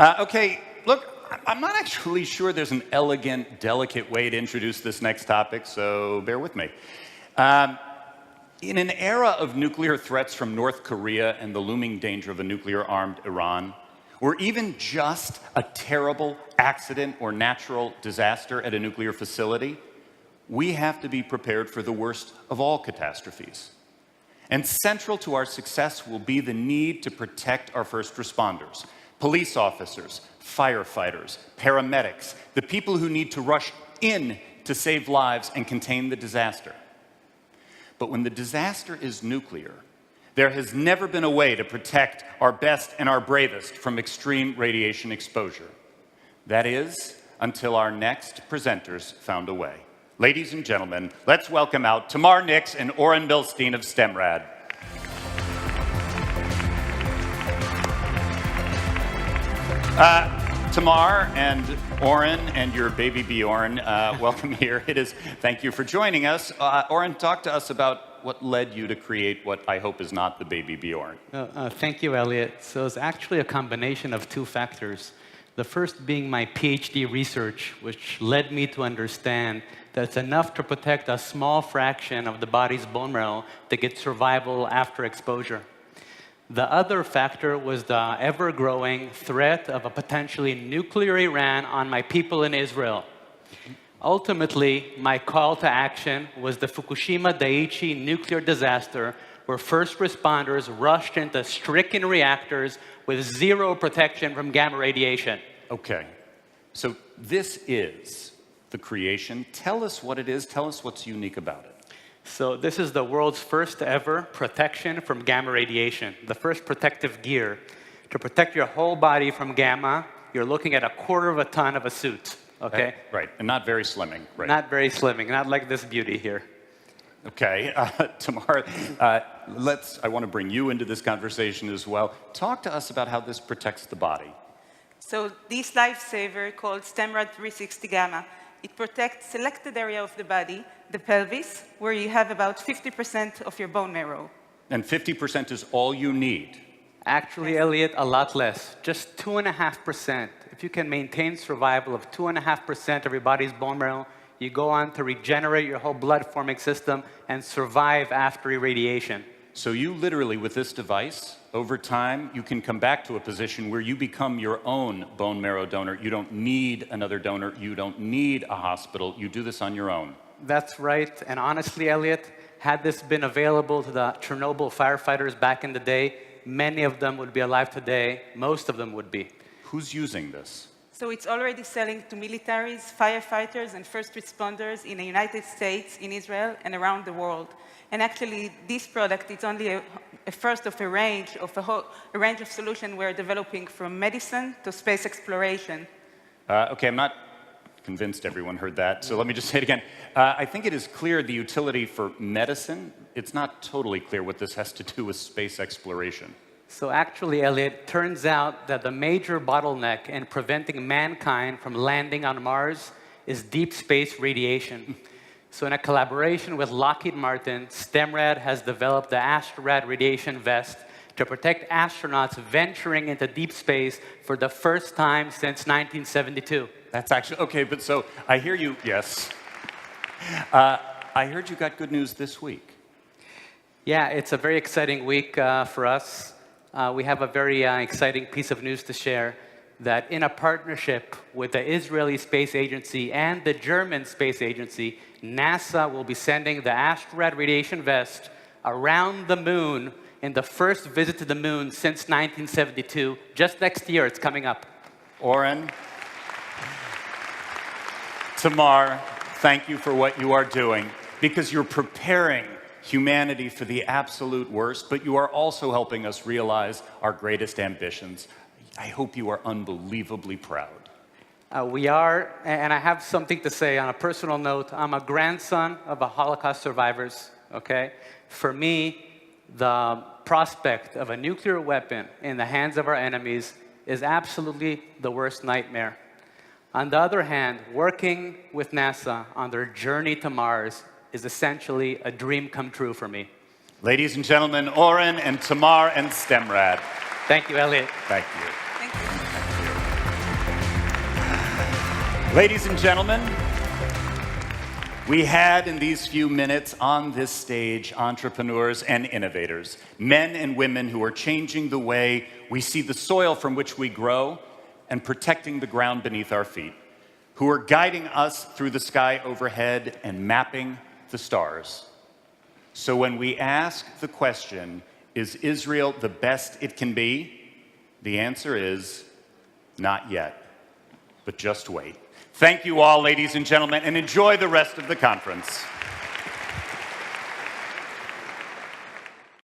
Okay, look, I'm not actually sure there's an elegant, delicate way to introduce this next topic, so bear with me. In an era of nuclear threats from North Korea and the looming danger of a nuclear-armed Iran, or even just a terrible accident or natural disaster at a nuclear facility, we have to be prepared for the worst of all catastrophes. And central to our success will be the need to protect our first responders, police officers, firefighters, paramedics, the people who need to rush in to save lives and contain the disaster. But when the disaster is nuclear, there has never been a way to protect our best and our bravest from extreme radiation exposure. That is, until our next presenters found a way. Ladies and gentlemen, let's welcome out Tamar Nix and Oren Milstein of StemRad. Tamar and Oren and your baby Bjorn, welcome here. Thank you for joining us. Oren, talk to us about what led you to create what I hope is not the baby Bjorn. Thank you, Elliot. So it's actually a combination of two factors. The first being my PhD research, which led me to understand that it's enough to protect a small fraction of the body's bone marrow to get survival after exposure. The other factor was the ever-growing threat of a potentially nuclear Iran on my people in Israel. Ultimately, my call to action was the Fukushima Daiichi nuclear disaster, where first responders rushed into stricken reactors with zero protection from gamma radiation. Okay, so this is the creation. Tell us what it is. Tell us what's unique about it. So this is the world's first ever protection from gamma radiation, the first protective gear. To protect your whole body from gamma, you're looking at 1/4 of a ton of a suit, okay? Right, and not very slimming, right? Not very slimming, not like this beauty here. Okay, Tamar, I want to bring you into this conversation as well. Talk to us about how this protects the body. So this lifesaver called StemRad 360 Gamma, it protects selected area of the body, the pelvis, where you have about 50% of your bone marrow. And 50% is all you need. Actually, Elliot, a lot less, just 2.5%. If you can maintain survival of 2.5% of your body's bone marrow, you go on to regenerate your whole blood-forming system and survive after irradiation. So you literally, with this device, over time, you can come back to a position where you become your own bone marrow donor. You don't need another donor. You don't need a hospital. You do this on your own. That's right. And honestly, Elliot, had this been available to the Chernobyl firefighters back in the day, many of them would be alive today. Most of them would be. Who's using this? So it's already selling to militaries, firefighters, and first responders in the United States, in Israel, and around the world. And actually, this product is only a first of a range of solutions we're developing, from medicine to space exploration. Okay, I'm not convinced everyone heard that, so let me just say it again. I think it is clear the utility for medicine. It's not totally clear what this has to do with space exploration. So actually, Elliot, turns out that the major bottleneck in preventing mankind from landing on Mars is deep space radiation. So in a collaboration with Lockheed Martin, StemRad has developed the AstroRad radiation vest to protect astronauts venturing into deep space for the first time since 1972. That's actually, okay, but so I hear you, yes. I heard you got good news this week. Yeah, it's a very exciting week for us. We have a very exciting piece of news to share, that in a partnership with the Israeli Space Agency and the German Space Agency, NASA will be sending the AstroRad radiation vest around the moon in the first visit to the moon since 1972. Just next year, it's coming up. Oren, Tamar, thank you for what you are doing, because you're preparing humanity for the absolute worst, but you are also helping us realize our greatest ambitions. I hope you are unbelievably proud. We are, and I have something to say on a personal note. I'm a grandson of a Holocaust survivors, okay? For me, the prospect of a nuclear weapon in the hands of our enemies is absolutely the worst nightmare. On the other hand, working with NASA on their journey to Mars is essentially a dream come true for me. Ladies and gentlemen, Oren and Tamar and StemRad. Thank you, Elliot. Thank you. Thank you. Thank you. Ladies and gentlemen, we had in these few minutes on this stage entrepreneurs and innovators, men and women who are changing the way we see the soil from which we grow and protecting the ground beneath our feet, who are guiding us through the sky overhead and mapping the stars. So when we ask the question, is Israel the best it can be? The answer is not yet, but just wait. Thank you all, ladies and gentlemen, and enjoy the rest of the conference.